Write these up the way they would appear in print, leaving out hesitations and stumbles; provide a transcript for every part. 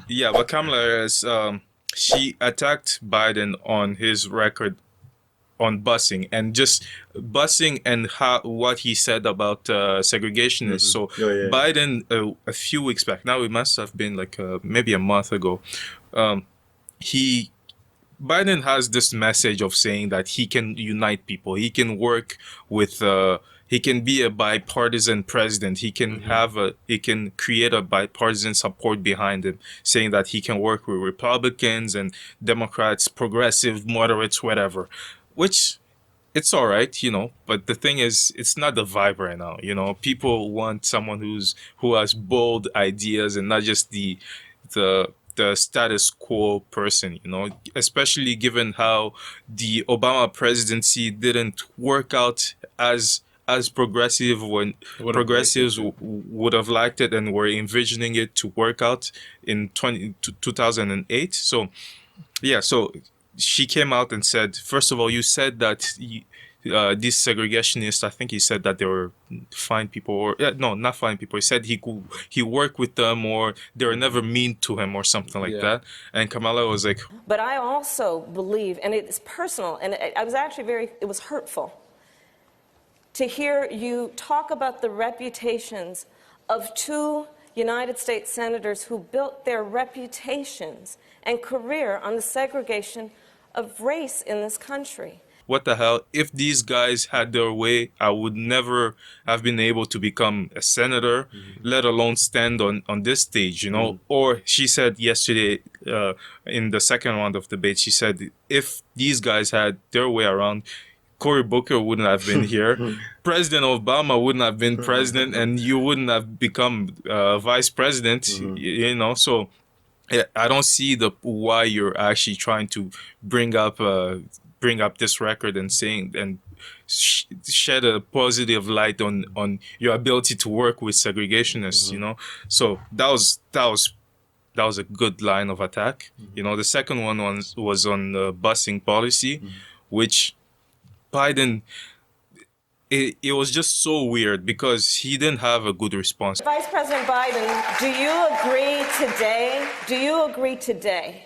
Yeah, but Kamala Harris, she attacked Biden on his record on busing and just busing and how what he said about segregationists. So Biden, a few weeks back, now it must have been like maybe a month ago, he Biden has this message of saying that he can unite people. He can work with. He can be a bipartisan president. He can he can create a bipartisan support behind him, saying that he can work with Republicans and Democrats, progressive, moderates, whatever. Which it's all right, but the thing is, it's not the vibe right now. People want someone who has bold ideas and not just the status quo person, especially given how the Obama presidency didn't work out as progressive when progressives would have liked it and were envisioning it to work out in 2008. So, yeah, so she came out and said, first of all, you said that these segregationists, I think he said that they were fine people, or no, not fine people. He said he worked with them, or they were never mean to him, or something like that. And Kamala was like, but I also believe, and it's personal, and I was actually it was hurtful to hear you talk about the reputations of two United States senators who built their reputations and career on the segregation of race in this country. What the hell? If these guys had their way, I would never have been able to become a senator, let alone stand on this stage, Or she said yesterday in the second round of debate, she said, if these guys had their way around, Cory Booker wouldn't have been here. President Obama wouldn't have been president, and you wouldn't have become vice president, So I don't see why you're actually trying to bring up this record and saying and shed a positive light on your ability to work with segregationists, So that was a good line of attack. The second one was on the busing policy, which Biden, it was just so weird because he didn't have a good response. Vice President Biden, do you agree today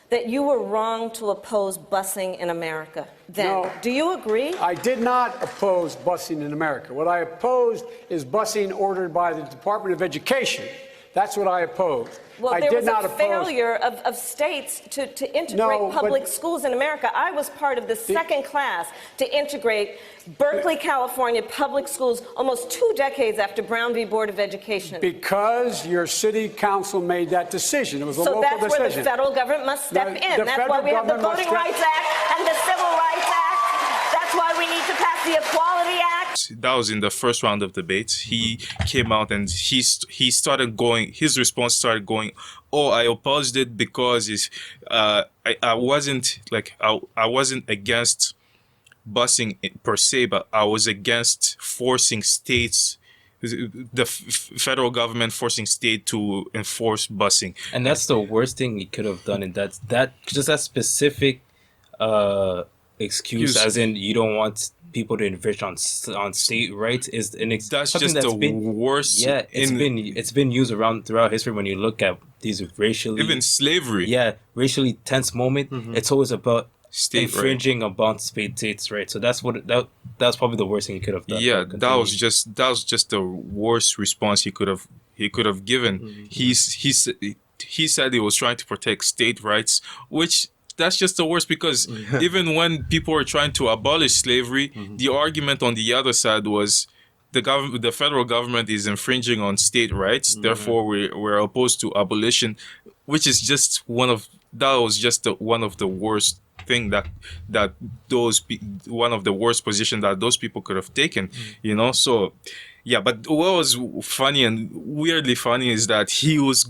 that you were wrong to oppose busing in America then? No. Do you agree? I did not oppose busing in America. What I opposed is busing ordered by the Department of Education. That's what I opposed. Well, there was a failure of states to integrate public schools in America. I was part of the second class to integrate Berkeley, California public schools almost 2 decades after Brown v. Board of Education. Because your city council made that decision. It was a local decision. So that's where the federal government must step in. That's why we have the Voting Rights Act and the Civil Rights Act. That's why we need to pass the Equality Act. That was in the first round of debates. He came out and he started going. His response started going, "Oh, I opposed it because I wasn't against busing per se, but I was against forcing states." The federal government forcing state to enforce busing, and that's the worst thing he could have done. And that specific excuse, as in you don't want people to infringe on state rights, is that's just the worst. Yeah, it's been used around throughout history. When you look at these racially, even slavery, racially tense moment, it's always about state infringing upon states' rights. So that's probably the worst thing he could have done. Yeah, that was just the worst response he could have given. He said he was trying to protect state rights, which that's just the worst, because even when people were trying to abolish slavery, the argument on the other side was the federal government is infringing on state rights, therefore we're opposed to abolition, which is just one of the worst thing one of the worst positions that those people could have taken, So yeah, but what was funny and weirdly funny is that he was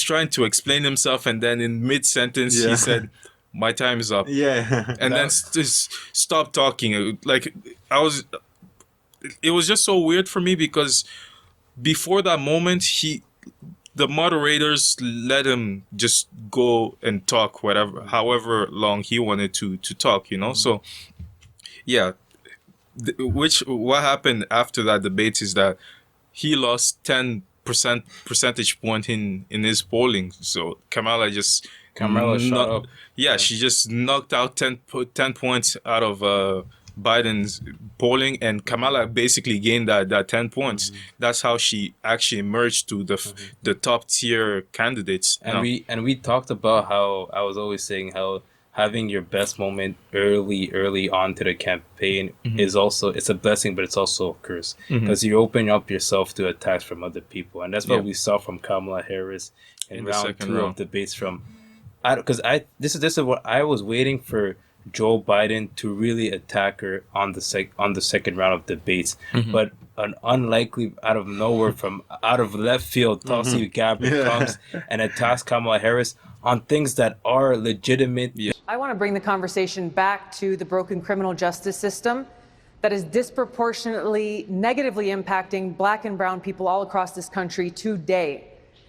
trying to explain himself, and then in mid-sentence he said, "My time is up." Yeah. And then just stopped talking. Like it was just so weird for me, because before that moment the moderators let him just go and talk however long he wanted to talk, So yeah, what happened after that debate is that he lost 10 percentage point in his polling. So Kamala just Kamala shot up. Yeah, she just knocked out 10 points out of Biden's polling, and Kamala basically gained that 10 points. That's how she actually emerged to the top tier candidates. And we talked about how I was always saying how having your best moment early on to the campaign is also, it's a blessing, but it's also a curse, because you open up yourself to attacks from other people, and that's what we saw from Kamala Harris in round 2 of debates. This is what I was waiting for, Joe Biden to really attack her on the second round of debates, but an unlikely, out of nowhere, from out of left field, Tulsi Gabbard comes and attacks Kamala Harris on things that are legitimate. I want to bring the conversation back to the broken criminal justice system that is disproportionately negatively impacting Black and brown people all across this country today.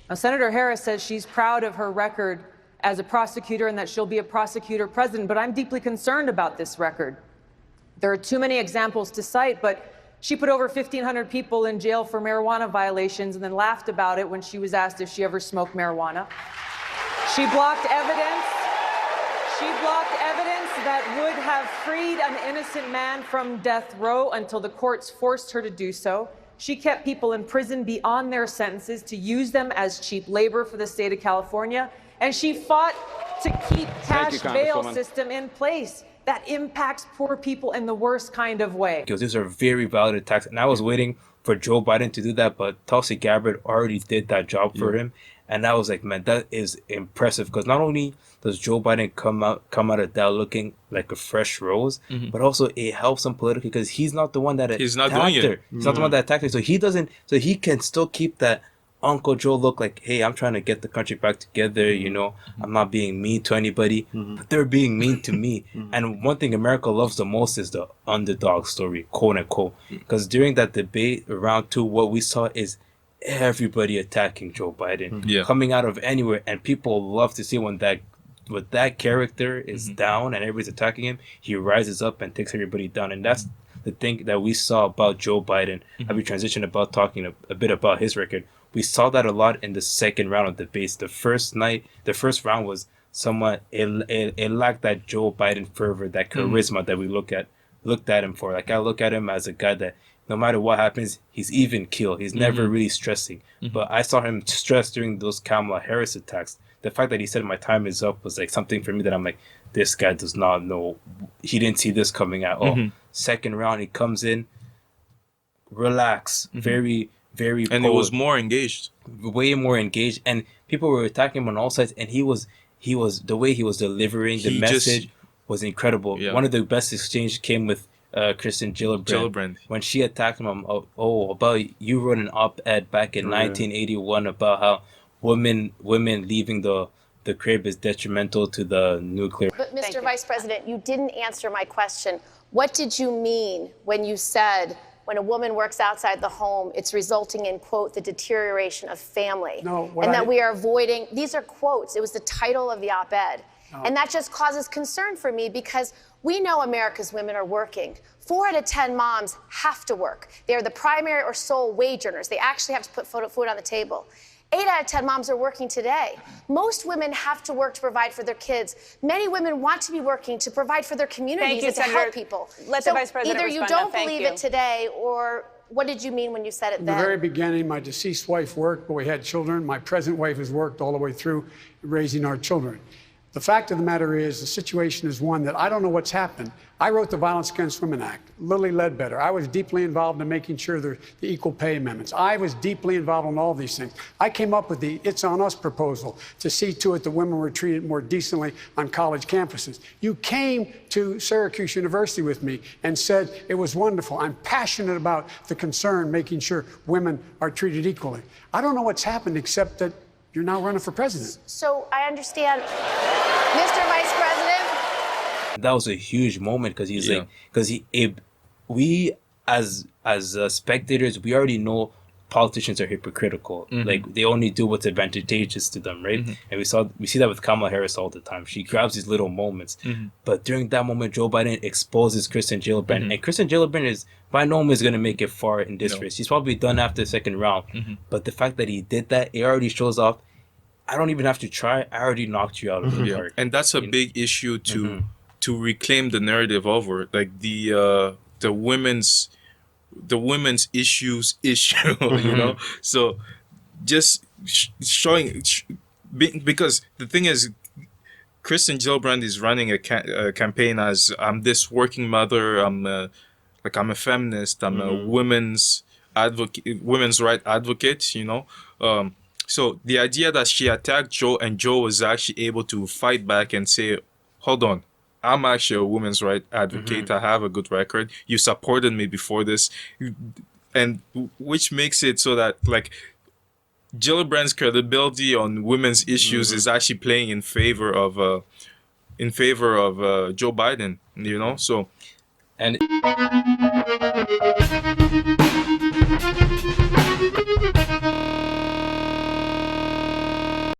Now, Senator Harris says she's proud of her record as a prosecutor and that she'll be a prosecutor president, but I'm deeply concerned about this record. There are too many examples to cite, but she put over 1,500 people in jail for marijuana violations and then laughed about it when she was asked if she ever smoked marijuana. She blocked evidence. She blocked evidence that would have freed an innocent man from death row until the courts forced her to do so. She kept people in prison beyond their sentences to use them as cheap labor for the state of California. And she fought to keep cash bail system in place that impacts poor people in the worst kind of way. Because these are very valid attacks, and I was waiting for Joe Biden to do that, but Tulsi Gabbard already did that job for him, and I was like, man, that is impressive. Because not only does Joe Biden come out of that looking like a fresh rose, but also it helps him politically, because he's not the one that he's not doing it. He's not the one that attacked her, so he can still keep that Uncle Joe look like, hey, I'm trying to get the country back together, you know, I'm not being mean to anybody, but they're being mean to me. And one thing America loves the most is the underdog story, quote unquote. Because during that debate, round 2, what we saw is everybody attacking Joe Biden, coming out of anywhere. And people love to see when that character is down and everybody's attacking him, he rises up and takes everybody down. And that's the thing that we saw about Joe Biden. Have we transitioned about talking a bit about his record? We saw that a lot in the second round of debates. The first round was somewhat, it lacked that Joe Biden fervor, that charisma that we looked at him for. Like, I look at him as a guy that no matter what happens, he's even keel. He's never really stressing. But I saw him stress during those Kamala Harris attacks. The fact that he said my time is up was like something for me that I'm like, this guy does not know. He didn't see this coming at all. Second round, he comes in, relax, very and it was more engaged, way more engaged, and people were attacking him on all sides, and he was the way he was delivering the message was incredible. One of the best exchanges came with Kristen Gillibrand when she attacked him about, you wrote an op-ed back in 1981 about how women leaving the crib is detrimental to the nuclear. But Mr. Vice President, you didn't answer my question. What did you mean when you said, when a woman works outside the home, it's resulting in, quote, the deterioration of family? That we are avoiding, these are quotes, it was the title of the op-ed. And that just causes concern for me, because we know America's women are working. 4 out of 10 moms have to work. They are the primary or sole wage earners. They actually have to put food on the table. 8 out of 10 moms are working today. Most women have to work to provide for their kids. Many women want to be working to provide for their communities and to help people. Let the Vice President either you don't believe it today, or what did you mean when you said it then? In the very beginning, my deceased wife worked, but we had children. My present wife has worked all the way through raising our children. The fact of the matter is, the situation is one that I don't know what's happened. I wrote the Violence Against Women Act, Lilly Ledbetter. I was deeply involved in making sure the equal pay amendments. I was deeply involved in all these things. I came up with the It's On Us proposal to see to it that women were treated more decently on college campuses. You came to Syracuse University with me and said it was wonderful. I'm passionate about the concern, making sure women are treated equally. I don't know what's happened except that you're now running for president. So I understand, Mr. Vice President. That was a huge moment, because we as spectators, we already know politicians are hypocritical. Like they only do what's advantageous to them, right? And we see that with Kamala Harris all the time. She grabs these little moments. But during that moment, Joe Biden exposes Kristen Gillibrand. And Kristen Gillibrand is by no means going to make it far in this race. He's probably done after the second round. But the fact that he did that, it already shows off. I don't even have to try. I already knocked you out of the park. And that's a big issue to reclaim the narrative over, like the women's issues issue, you know. So just showing because the thing is, Kristen Gillibrand is running a campaign as I'm this working mother. I'm a feminist. I'm a women's right advocate. You know. So the idea that she attacked Joe and Joe was actually able to fight back and say, hold on, I'm actually a women's right advocate. I have a good record. You supported me before this. And which makes it so that like Gillibrand's credibility on women's issues is actually playing in favor of Joe Biden, you know? So and